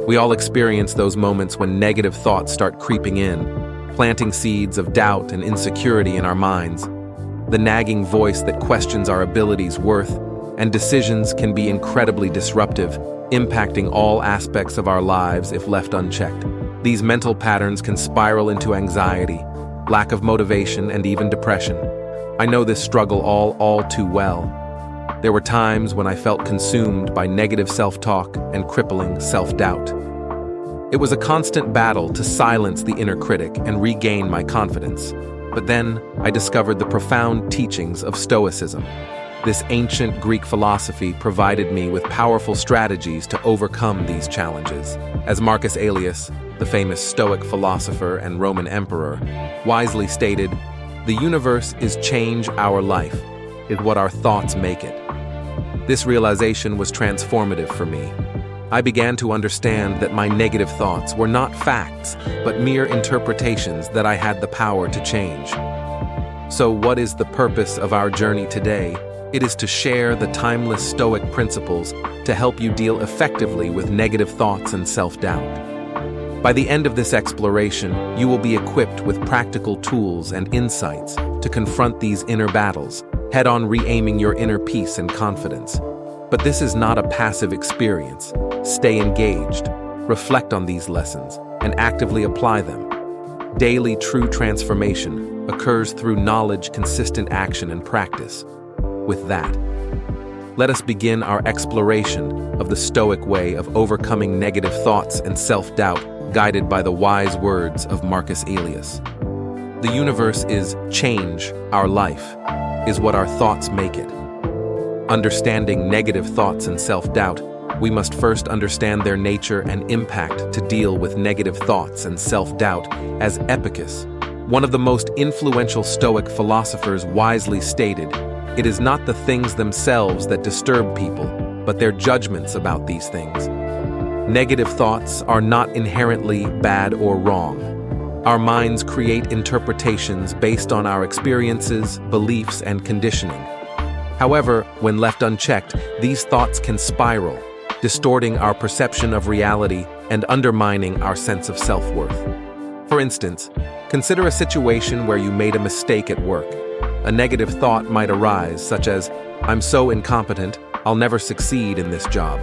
We all experience those moments when negative thoughts start creeping in, planting seeds of doubt and insecurity in our minds. The nagging voice that questions our abilities' worth and decisions can be incredibly disruptive, impacting all aspects of our lives if left unchecked. These mental patterns can spiral into anxiety, lack of motivation, and even depression. I know this struggle all too well. There were times when I felt consumed by negative self-talk and crippling self-doubt. It was a constant battle to silence the inner critic and regain my confidence. But then I discovered the profound teachings of Stoicism. This ancient Greek philosophy provided me with powerful strategies to overcome these challenges. As Marcus Aurelius, the famous Stoic philosopher and Roman emperor, wisely stated, "The universe is change, our life is what our thoughts make it." This realization was transformative for me. I began to understand that my negative thoughts were not facts, but mere interpretations that I had the power to change. So what is the purpose of our journey today? It is to share the timeless Stoic principles to help you deal effectively with negative thoughts and self-doubt. By the end of this exploration, you will be equipped with practical tools and insights to confront these inner battles, head-on re-aiming your inner peace and confidence. But this is not a passive experience. Stay engaged, reflect on these lessons, and actively apply them. Daily true transformation occurs through knowledge, consistent action, and practice. With that, let us begin our exploration of the Stoic way of overcoming negative thoughts and self-doubt, guided by the wise words of Marcus Aurelius. The universe is change, our life is what our thoughts make it. Understanding negative thoughts and self-doubt, we must first understand their nature and impact to deal with negative thoughts and self-doubt. As Epicurus, one of the most influential Stoic philosophers, wisely stated, "It is not the things themselves that disturb people, but their judgments about these things." Negative thoughts are not inherently bad or wrong. Our minds create interpretations based on our experiences, beliefs, and conditioning. However, when left unchecked, these thoughts can spiral, distorting our perception of reality and undermining our sense of self-worth. For instance, consider a situation where you made a mistake at work. A negative thought might arise, such as, "I'm so incompetent, I'll never succeed in this job."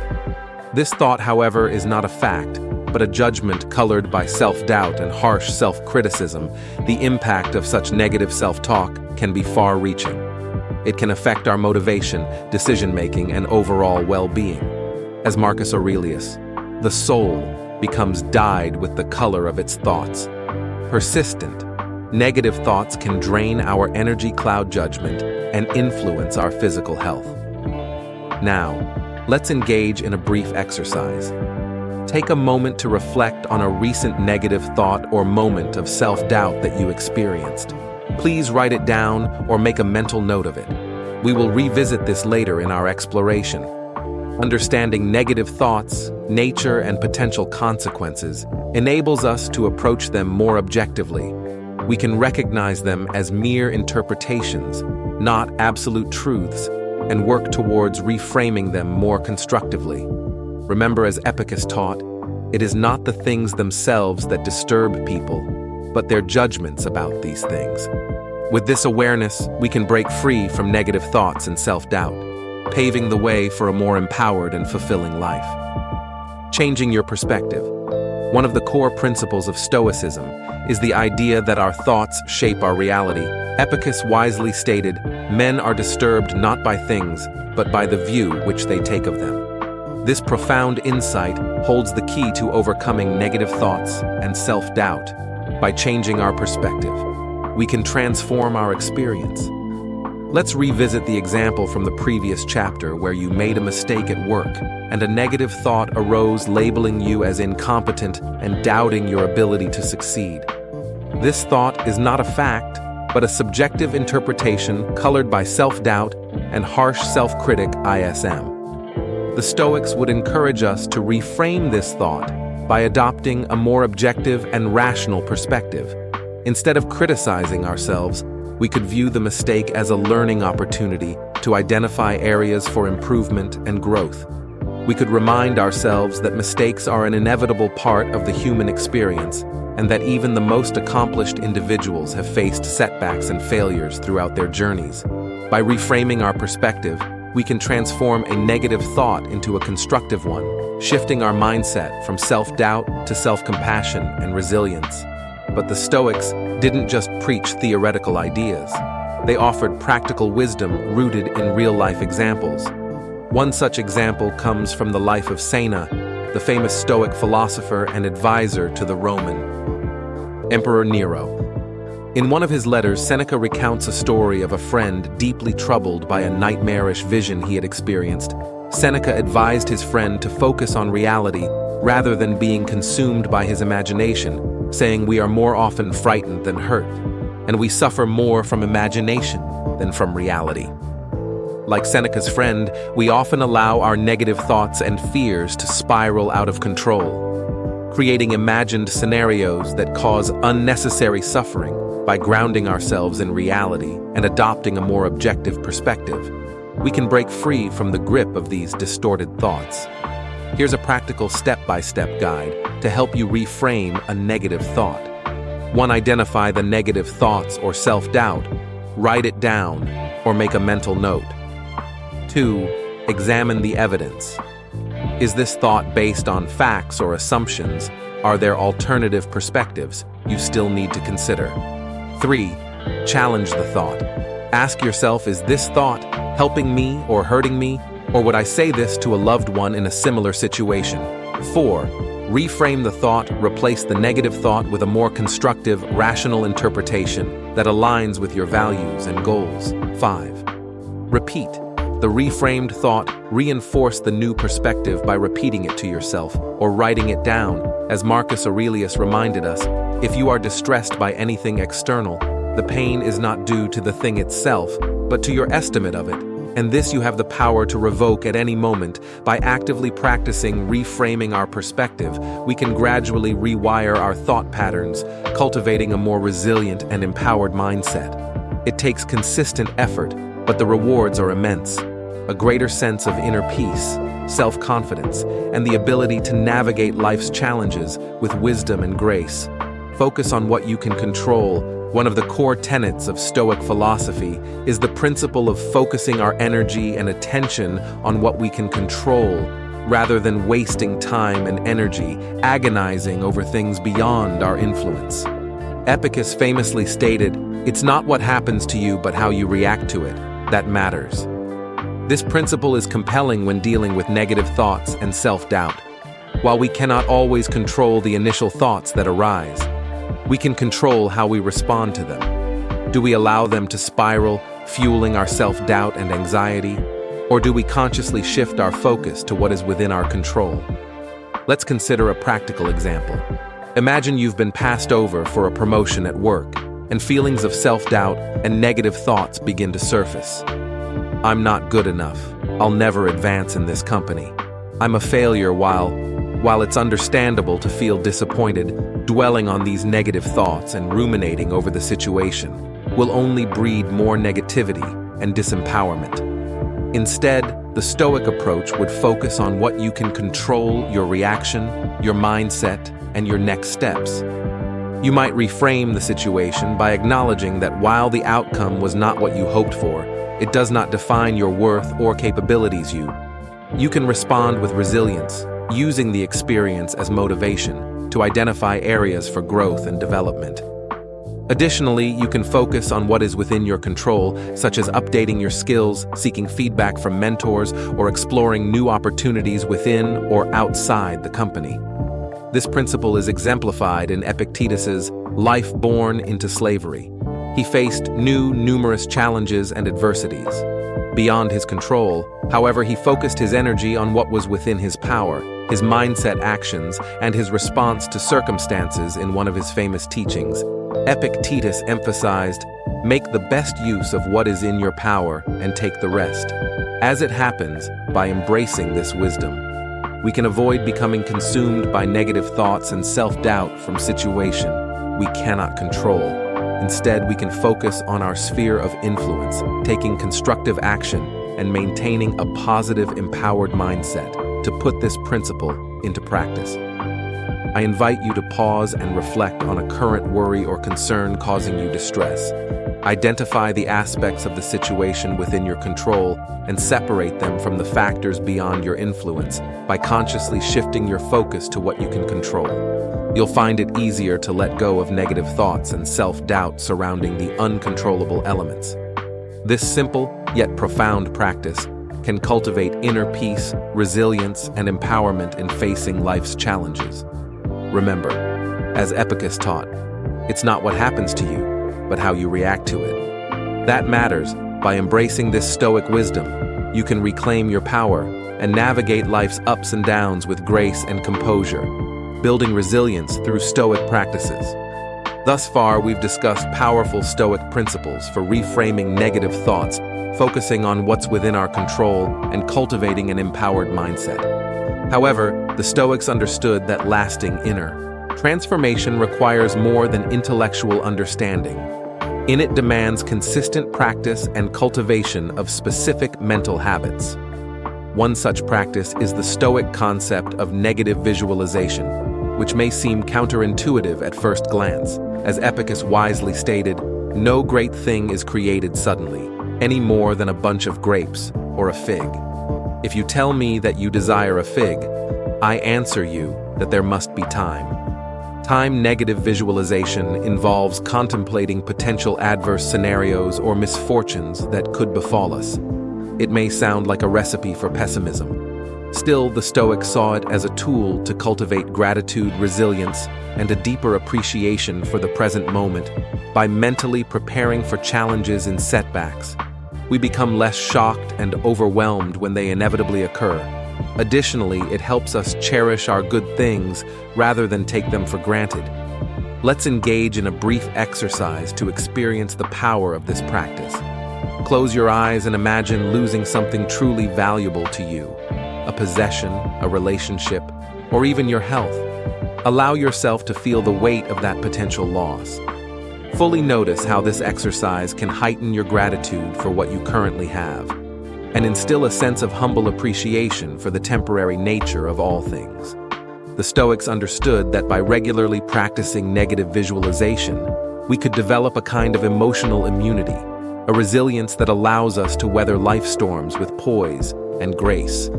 This thought, however, is not a fact, but a judgment colored by self-doubt and harsh self-criticism. The impact of such negative self-talk can be far-reaching. It can affect our motivation, decision-making, and overall well-being. As Marcus Aurelius, the soul becomes dyed with the color of its thoughts. Persistent, negative thoughts can drain our energy cloud judgment and influence our physical health. Now, let's engage in a brief exercise. Take a moment to reflect on a recent negative thought or moment of self-doubt that you experienced. Please write it down or make a mental note of it. We will revisit this later in our exploration. Understanding negative thoughts, nature, and potential consequences enables us to approach them more objectively. We can recognize them as mere interpretations, not absolute truths, and work towards reframing them more constructively. Remember, as Epicurus taught, it is not the things themselves that disturb people, but their judgments about these things. With this awareness, we can break free from negative thoughts and self-doubt, paving the way for a more empowered and fulfilling life. Changing your perspective. One of the core principles of Stoicism is the idea that our thoughts shape our reality. Epicurus wisely stated, "Men are disturbed not by things, but by the view which they take of them." This profound insight holds the key to overcoming negative thoughts and self-doubt. By changing our perspective, we can transform our experience. Let's revisit the example from the previous chapter where you made a mistake at work and a negative thought arose labeling you as incompetent and doubting your ability to succeed. This thought is not a fact, but a subjective interpretation colored by self-doubt and harsh self-critic ISM. The Stoics would encourage us to reframe this thought by adopting a more objective and rational perspective. Instead of criticizing ourselves, we could view the mistake as a learning opportunity to identify areas for improvement and growth. We could remind ourselves that mistakes are an inevitable part of the human experience, and that even the most accomplished individuals have faced setbacks and failures throughout their journeys. By reframing our perspective, we can transform a negative thought into a constructive one, shifting our mindset from self-doubt to self-compassion and resilience. But the Stoics didn't just preach theoretical ideas. They offered practical wisdom rooted in real-life examples. One such example comes from the life of Seneca, the famous Stoic philosopher and advisor to the Roman Emperor Nero. In one of his letters, Seneca recounts a story of a friend deeply troubled by a nightmarish vision he had experienced. Seneca advised his friend to focus on reality rather than being consumed by his imagination, saying we are more often frightened than hurt, and we suffer more from imagination than from reality. Like Seneca's friend, we often allow our negative thoughts and fears to spiral out of control, creating imagined scenarios that cause unnecessary suffering. By grounding ourselves in reality and adopting a more objective perspective, we can break free from the grip of these distorted thoughts. Here's a practical step-by-step guide to help you reframe a negative thought. 1. Identify the negative thoughts or self-doubt. Write it down or make a mental note. 2. Examine the evidence. Is this thought based on facts or assumptions? Are there alternative perspectives you still need to consider? 3. Challenge the thought. Ask yourself, is this thought helping me or hurting me? Or would I say this to a loved one in a similar situation? 4. Reframe the thought, replace the negative thought with a more constructive, rational interpretation that aligns with your values and goals. 5. Repeat the reframed thought, reinforce the new perspective by repeating it to yourself or writing it down. As Marcus Aurelius reminded us, if you are distressed by anything external, the pain is not due to the thing itself, but to your estimate of it. And this you have the power to revoke at any moment. By actively practicing reframing our perspective, we can gradually rewire our thought patterns, cultivating a more resilient and empowered mindset. It takes consistent effort, but the rewards are immense. A greater sense of inner peace, self-confidence, and the ability to navigate life's challenges with wisdom and grace. Focus on what you can control. One of the core tenets of Stoic philosophy is the principle of focusing our energy and attention on what we can control, rather than wasting time and energy agonizing over things beyond our influence. Epictetus famously stated, "It's not what happens to you but how you react to it that matters." This principle is compelling when dealing with negative thoughts and self-doubt. While we cannot always control the initial thoughts that arise, we can control how we respond to them. Do we allow them to spiral, fueling our self-doubt and anxiety? Or do we consciously shift our focus to what is within our control? Let's consider a practical example. Imagine you've been passed over for a promotion at work, and feelings of self-doubt and negative thoughts begin to surface. I'm not good enough. I'll never advance in this company. I'm a failure. While it's understandable to feel disappointed, dwelling on these negative thoughts and ruminating over the situation will only breed more negativity and disempowerment. Instead, the Stoic approach would focus on what you can control: your reaction, your mindset, and your next steps. You might reframe the situation by acknowledging that while the outcome was not what you hoped for, it does not define your worth or capabilities. You can respond with resilience, using the experience as motivation to identify areas for growth and development. Additionally, you can focus on what is within your control, such as updating your skills, seeking feedback from mentors, or exploring new opportunities within or outside the company. This principle is exemplified in Epictetus's Life Born into Slavery. He faced numerous challenges and adversities. Beyond his control, however, he focused his energy on what was within his power, his mindset actions, and his response to circumstances. In one of his famous teachings, Epictetus emphasized, "Make the best use of what is in your power and take the rest." As it happens, by embracing this wisdom, we can avoid becoming consumed by negative thoughts and self-doubt from situations we cannot control. Instead, we can focus on our sphere of influence, taking constructive action and maintaining a positive, empowered mindset. to put this principle into practice. I invite you to pause and reflect on a current worry or concern causing you distress. Identify the aspects of the situation within your control and separate them from the factors beyond your influence by consciously shifting your focus to what you can control. You'll find it easier to let go of negative thoughts and self-doubt surrounding the uncontrollable elements. This simple yet profound practice can cultivate inner peace, resilience, and empowerment in facing life's challenges. Remember, as Epictetus taught, it's not what happens to you, but how you react to it. That matters. By embracing this Stoic wisdom, you can reclaim your power and navigate life's ups and downs with grace and composure, building resilience through Stoic practices. Thus far, we've discussed powerful Stoic principles for reframing negative thoughts, focusing on what's within our control, and cultivating an empowered mindset. However, the Stoics understood that lasting inner transformation requires more than intellectual understanding. It demands consistent practice and cultivation of specific mental habits. One such practice is the Stoic concept of negative visualization, which may seem counterintuitive at first glance. As Epictetus wisely stated, no great thing is created suddenly, any more than a bunch of grapes or a fig. If you tell me that you desire a fig, I answer you that there must be time. Time-negative visualization involves contemplating potential adverse scenarios or misfortunes that could befall us. It may sound like a recipe for pessimism. Still, the Stoics saw it as a tool to cultivate gratitude, resilience, and a deeper appreciation for the present moment. By mentally preparing for challenges and setbacks, we become less shocked and overwhelmed when they inevitably occur. Additionally, it helps us cherish our good things rather than take them for granted. Let's engage in a brief exercise to experience the power of this practice. Close your eyes and imagine losing something truly valuable to you, a possession, a relationship, or even your health. Allow yourself to feel the weight of that potential loss. Fully notice how this exercise can heighten your gratitude for what you currently have, and instill a sense of humble appreciation for the temporary nature of all things. The Stoics understood that by regularly practicing negative visualization, we could develop a kind of emotional immunity, a resilience that allows us to weather life storms with poise and grace.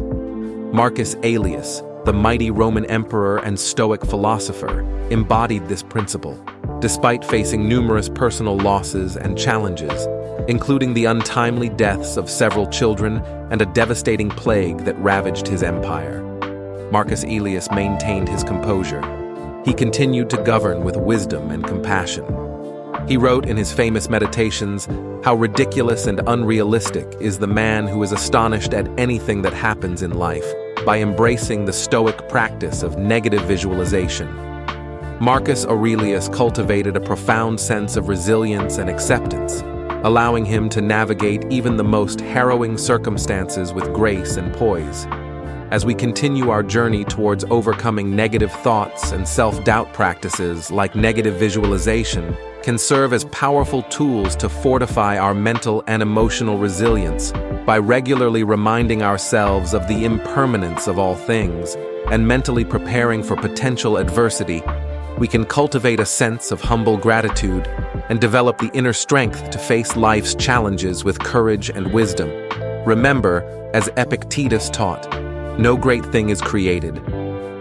Marcus Aurelius, the mighty Roman emperor and Stoic philosopher, embodied this principle, despite facing numerous personal losses and challenges, including the untimely deaths of several children and a devastating plague that ravaged his empire. Marcus Aurelius maintained his composure. He continued to govern with wisdom and compassion. He wrote in his famous meditations, "How ridiculous and unrealistic is the man who is astonished at anything that happens in life," by embracing the Stoic practice of negative visualization. Marcus Aurelius cultivated a profound sense of resilience and acceptance, allowing him to navigate even the most harrowing circumstances with grace and poise. As we continue our journey towards overcoming negative thoughts and self-doubt, practices like negative visualization can serve as powerful tools to fortify our mental and emotional resilience. By regularly reminding ourselves of the impermanence of all things and mentally preparing for potential adversity, we can cultivate a sense of humble gratitude and develop the inner strength to face life's challenges with courage and wisdom. Remember, as Epictetus taught, no great thing is created.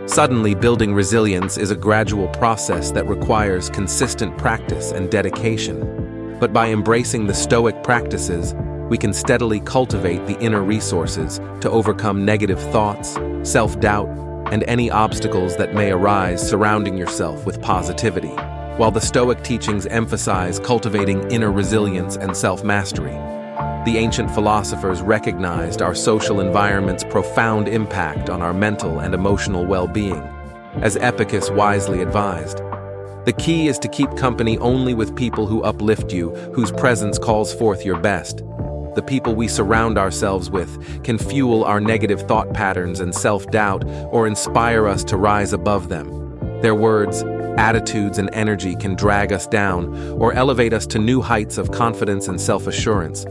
Suddenly, building resilience is a gradual process that requires consistent practice and dedication. But by embracing the Stoic practices, we can steadily cultivate the inner resources to overcome negative thoughts, self-doubt, and any obstacles that may arise. Surrounding yourself with positivity. While the Stoic teachings emphasize cultivating inner resilience and self-mastery, the ancient philosophers recognized our social environment's profound impact on our mental and emotional well-being. As Epictetus wisely advised, the key is to keep company only with people who uplift you, whose presence calls forth your best. The people we surround ourselves with can fuel our negative thought patterns and self-doubt or inspire us to rise above them. Their words, attitudes, and energy can drag us down or elevate us to new heights of confidence and self-assurance.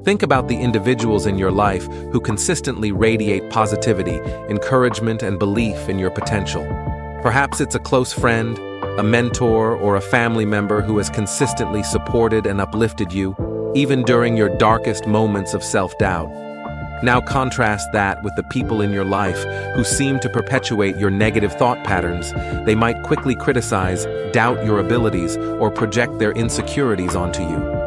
Think about the individuals in your life who consistently radiate positivity, encouragement, and belief in your potential. Perhaps it's a close friend, a mentor, or a family member who has consistently supported and uplifted you, even during your darkest moments of self-doubt. Now contrast that with the people in your life who seem to perpetuate your negative thought patterns. They might quickly criticize, doubt your abilities, or project their insecurities onto you.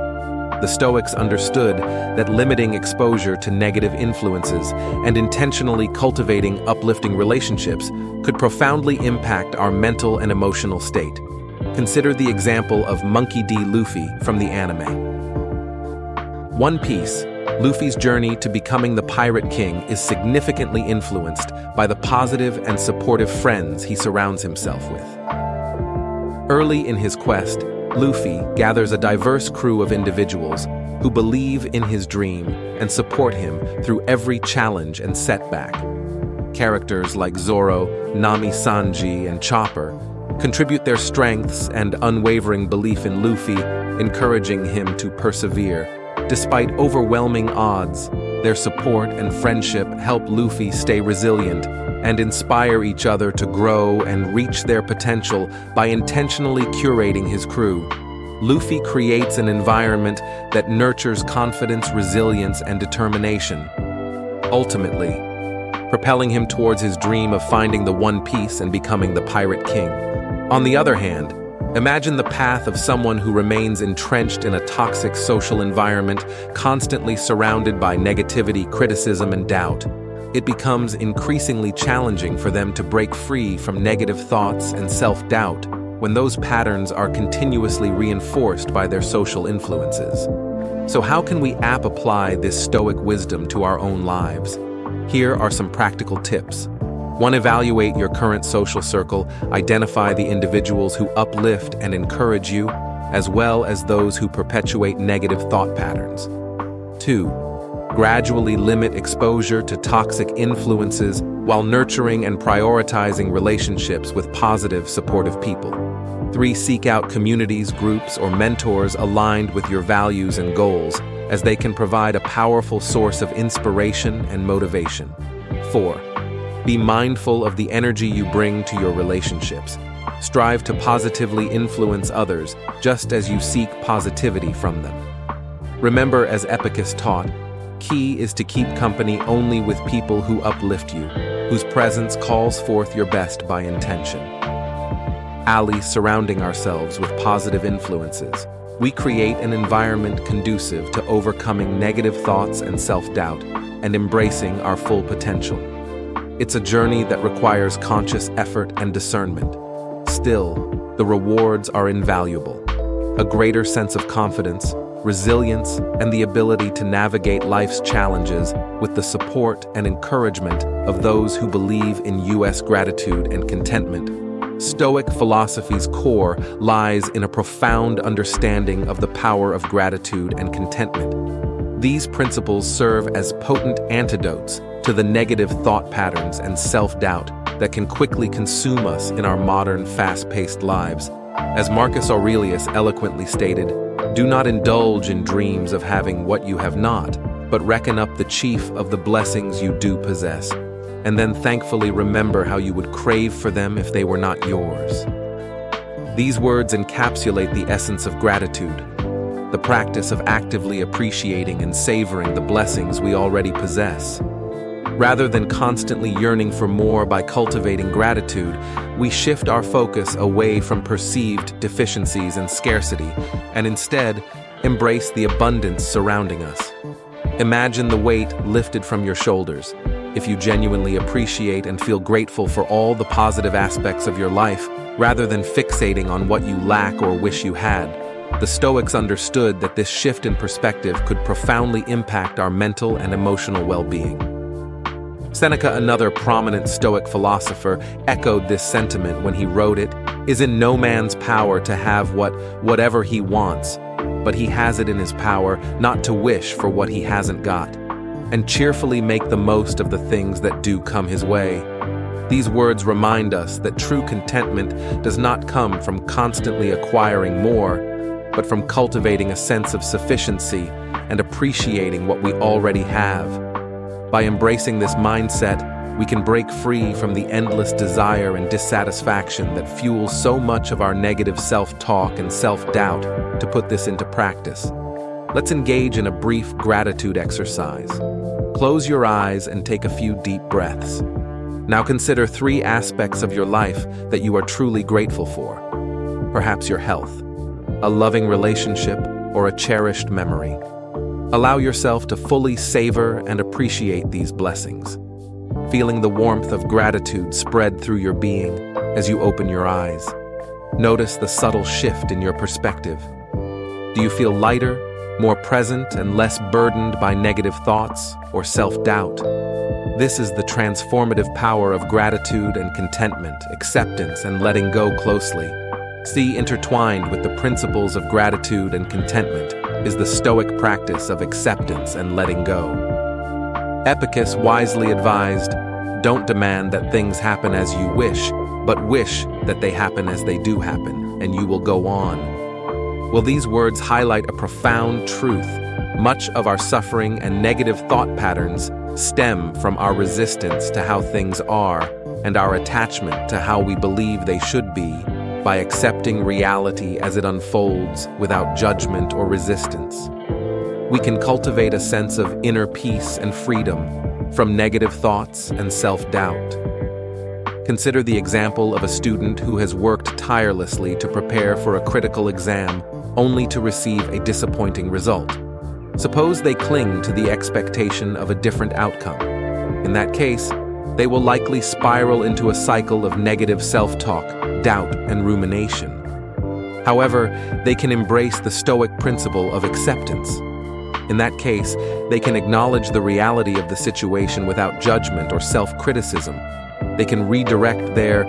The Stoics understood that limiting exposure to negative influences and intentionally cultivating uplifting relationships could profoundly impact our mental and emotional state. Consider the example of Monkey D. Luffy from the anime. One Piece, Luffy's journey to becoming the Pirate King is significantly influenced by the positive and supportive friends he surrounds himself with. Early in his quest, Luffy gathers a diverse crew of individuals who believe in his dream and support him through every challenge and setback. Characters like Zoro, Nami Sanji, and Chopper contribute their strengths and unwavering belief in Luffy, encouraging him to persevere. Despite overwhelming odds, their support and friendship help Luffy stay resilient and inspire each other to grow and reach their potential by intentionally curating his crew. Luffy creates an environment that nurtures confidence, resilience, and determination, ultimately propelling him towards his dream of finding the One Piece and becoming the Pirate King. On the other hand, imagine the path of someone who remains entrenched in a toxic social environment, constantly surrounded by negativity, criticism, and doubt. It becomes increasingly challenging for them to break free from negative thoughts and self-doubt when those patterns are continuously reinforced by their social influences. So how can we apply this Stoic wisdom to our own lives? Here are some practical tips. 1. Evaluate your current social circle. Identify the individuals who uplift and encourage you, as well as those who perpetuate negative thought patterns. 2. Gradually limit exposure to toxic influences while nurturing and prioritizing relationships with positive, supportive people. 3. Seek out communities, groups, or mentors aligned with your values and goals, as they can provide a powerful source of inspiration and motivation. 4. Be mindful of the energy you bring to your relationships. Strive to positively influence others, just as you seek positivity from them. Remember, as Epicus taught, key is to keep company only with people who uplift you, whose presence calls forth your best by intention. Surrounding ourselves with positive influences, we create an environment conducive to overcoming negative thoughts and self-doubt and embracing our full potential. It's a journey that requires conscious effort and discernment. Still, the rewards are invaluable. A greater sense of confidence, resilience, and the ability to navigate life's challenges with the support and encouragement of those who believe in gratitude and contentment. Stoic philosophy's core lies in a profound understanding of the power of gratitude and contentment. These principles serve as potent antidotes to the negative thought patterns and self-doubt that can quickly consume us in our modern, fast-paced lives. As Marcus Aurelius eloquently stated, "Do not indulge in dreams of having what you have not, but reckon up the chief of the blessings you do possess, and then thankfully remember how you would crave for them if they were not yours." These words encapsulate the essence of gratitude, the practice of actively appreciating and savoring the blessings we already possess. Rather than constantly yearning for more by cultivating gratitude, we shift our focus away from perceived deficiencies and scarcity, and instead embrace the abundance surrounding us. Imagine the weight lifted from your shoulders. If you genuinely appreciate and feel grateful for all the positive aspects of your life, rather than fixating on what you lack or wish you had, the Stoics understood that this shift in perspective could profoundly impact our mental and emotional well-being. Seneca, another prominent Stoic philosopher, echoed this sentiment when he wrote, "It is in no man's power to have whatever he wants, but he has it in his power not to wish for what he hasn't got, and cheerfully make the most of the things that do come his way." These words remind us that true contentment does not come from constantly acquiring more, but from cultivating a sense of sufficiency and appreciating what we already have. By embracing this mindset, we can break free from the endless desire and dissatisfaction that fuels so much of our negative self-talk and self-doubt. To put this into practice, let's engage in a brief gratitude exercise. Close your eyes and take a few deep breaths. Now consider 3 aspects of your life that you are truly grateful for. Perhaps your health, a loving relationship, or a cherished memory. Allow yourself to fully savor and appreciate these blessings, feeling the warmth of gratitude spread through your being as you open your eyes. Notice the subtle shift in your perspective. Do you feel lighter, more present, and less burdened by negative thoughts or self-doubt? This is the transformative power of gratitude and contentment, acceptance, and letting go closely. See, intertwined with the principles of gratitude and contentment is the Stoic practice of acceptance and letting go. Epicus wisely advised, "Don't demand that things happen as you wish, but wish that they happen as they do happen, and you will go on." Well, these words highlight a profound truth. Much of our suffering and negative thought patterns stem from our resistance to how things are and our attachment to how we believe they should be. By accepting reality as it unfolds without judgment or resistance, we can cultivate a sense of inner peace and freedom from negative thoughts and self-doubt. Consider the example of a student who has worked tirelessly to prepare for a critical exam only to receive a disappointing result. Suppose they cling to the expectation of a different outcome. In that case, they will likely spiral into a cycle of negative self-talk, doubt, and rumination. However, they can embrace the Stoic principle of acceptance. In that case, they can acknowledge the reality of the situation without judgment or self-criticism. They can redirect their